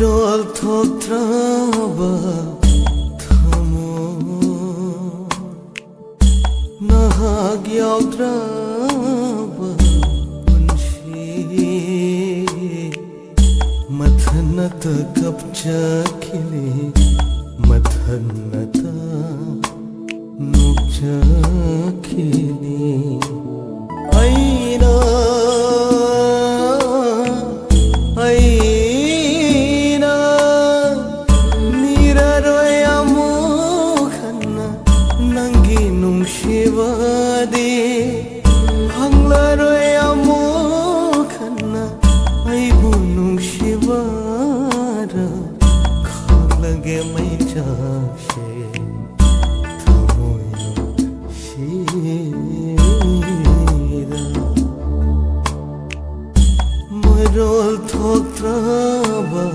Marol thoktraba thamo nahag yaudraba punshi mathanata kapcha khile mathanata nukcha khile aina Shivade hanglaroy amokhanna aibunu shivara khalage mai jashe thamoino shira marol thoktraba